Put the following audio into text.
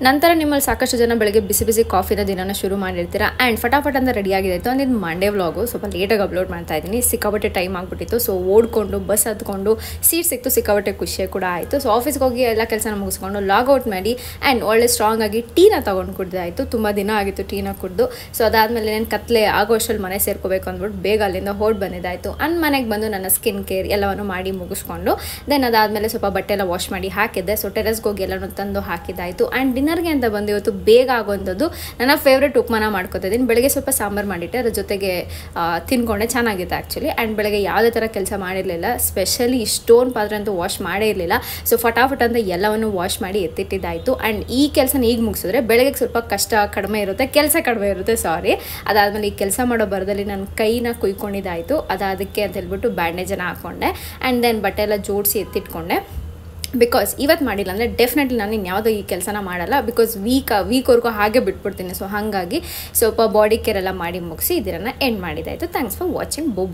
ನಂತರ ನಿಮ್ಮಲ್ಲಿ ಸಾಕಷ್ಟು ಜನ ಬೆಳಗ್ಗೆ ಬಿಸಿ ಬಿಸಿ ಕಾಫಿನ ದಿನನ ಶುರು ಮಾಡಿರ್ತೀರಾ ಆ್ಯಂಡ್ ಫಟಾಫಟ್ ಅಂತ ರೆಡಿ ಆಗಿತ್ತು. ಒಂದಿದ್ದು ಮಂಡೇ ವ್ಲಾಗು ಸ್ವಲ್ಪ ಲೇಟಾಗಿ ಅಪ್ಲೋಡ್ ಮಾಡ್ತಾ ಇದ್ದೀನಿ. ಸಿಕ್ಕಾಪಟ್ಟೆ ಟೈಮ್ ಆಗಿಬಿಟ್ಟಿತ್ತು. ಸೊ ಓಡ್ಕೊಂಡು ಬಸ್ ಹತ್ಕೊಂಡು ಸೀಟ್ ಸಿಕ್ತು, ಸಿಕ್ಕಾಪಟ್ಟೆ ಖುಷಿ ಕೂಡ ಆಯಿತು. ಸೊ ಆಫೀಸ್ಗೆ ಹೋಗಿ ಎಲ್ಲ ಕೆಲಸನ ಮುಗಿಸ್ಕೊಂಡು ಲಾಗೌಟ್ ಮಾಡಿ ಆ್ಯಂಡ್ ಒಳ್ಳೆ ಸ್ಟ್ರಾಂಗ್ ಆಗಿ ಟೀನ ತೊಗೊಂಡು ಕುಡ್ದಾಯಿತು. ತುಂಬ ದಿನ ಆಗಿತ್ತು ಟೀನ ಕುಡ್ದು. ಸೊ ಅದಾದಮೇಲೆ ನಾನು ಕತ್ಲೆ ಆಗೋ ಅಷ್ಟರಲ್ಲಿ ಮನೆ ಸೇರ್ಕೋಬೇಕು ಅಂದ್ಬಿಟ್ಟು ಬೇಗ ಅಲ್ಲಿಂದ ಹೊರಡು ಬಂದಿದ್ದಾಯಿತು. ಮನೆಗೆ ಬಂದು ನನ್ನ ಸ್ಕಿನ್ ಕೇರ್ ಎಲ್ಲವನ್ನು ಮಾಡಿ ಮುಗಿಸ್ಕೊಂಡು ದೆನ್ ಅದಾದಮೇಲೆ ಸ್ವಲ್ಪ ಬಟ್ಟೆ ಎಲ್ಲ ವಾಶ್ ಮಾಡಿ ಹಾಕಿದ್ದೆ. ಸೊ ಟೆರೆಸ್ಗೆ ಹೋಗಿ ಎಲ್ಲನೂ ತಂದು ಹಾಕಿದ್ದಾಯಿತು. ಆ್ಯಂಡ್ ಡಿನ್ನರ್ಗೆ ಅಂತ ಬಂದು ಇವತ್ತು ಬೇಗ ಆಗುವಂಥದ್ದು ನನ್ನ ಫೇವ್ರೆಟ್ ಉಪ್ಮಾನ ಮಾಡ್ಕೊತಿದ್ದೀನಿ. ಬೆಳಗ್ಗೆ ಸ್ವಲ್ಪ ಸಾಂಬಾರು ಮಾಡಿಟ್ಟೆ, ಅದ್ರ ಜೊತೆಗೆ ತಿನ್ಕೊಂಡೆ, ಚೆನ್ನಾಗಿತ್ತು ಆ್ಯಕ್ಚುಲಿ. ಆ್ಯಂಡ್ ಬೆಳಗ್ಗೆ ಯಾವುದೇ ಥರ ಕೆಲಸ ಮಾಡಿರಲಿಲ್ಲ, ಸ್ಪೆಷಲಿ ಇಷ್ಟೊಂದು ಪಾತ್ರೆ ಅಂತೂ ವಾಶ್ ಮಾಡೇ ಇರಲಿಲ್ಲ. ಸೊ ಫಟಾಫಟ್ ಅಂತ ಎಲ್ಲವನ್ನು ವಾಶ್ ಮಾಡಿ ಎತ್ತಿಟ್ಟಿದ್ದಾಯಿತು. ಆ್ಯಂಡ್ ಈ ಕೆಲಸನ ಈಗ ಮುಗಿಸಿದ್ರೆ ಬೆಳಗ್ಗೆ ಸ್ವಲ್ಪ ಕಷ್ಟ ಕಡಿಮೆ ಇರುತ್ತೆ, ಕೆಲಸ ಕಡಿಮೆ ಇರುತ್ತೆ, ಸಾರಿ. ಅದಾದಮೇಲೆ ಈ ಕೆಲಸ ಮಾಡೋ ಬರದಲ್ಲಿ ನನ್ನ ಕೈನ ಕುಯ್ಕೊಂಡಿದ್ದಾಯಿತು. ಅದಕ್ಕೆ ಅಂತ ಹೇಳ್ಬಿಟ್ಟು ಬ್ಯಾಂಡೇಜನ್ನು ಹಾಕ್ಕೊಂಡೆ ಆ್ಯಂಡ್ ದೆನ್ ಬಟ್ಟೆ ಎಲ್ಲ ಜೋಡಿಸಿ ಎತ್ತಿಟ್ಕೊಂಡೆ. ಬಿಕಾಸ್ ಇವತ್ತು ಮಾಡಿಲ್ಲ ಅಂದರೆ ಡೆಫಿನೆಟ್ಲಿ ನಾನು ಇನ್ಯಾವುದೋ ಈ ಕೆಲಸನ ಮಾಡಲ್ಲ. ಬಿಕಾಸ್ ವೀಕ್ವರೆಗೂ ಹಾಗೆ ಬಿಟ್ಬಿಡ್ತೀನಿ. ಸೊ ಹಾಗಾಗಿ ಸ್ವಲ್ಪ ಬಾಡಿ ಕೇರ್ ಎಲ್ಲ ಮಾಡಿ ಮುಗಿಸಿ ಇದನ್ನು ಎಂಡ್ ಮಾಡಿದ್ದಾಯಿತು. Thanks for watching. ಬೋ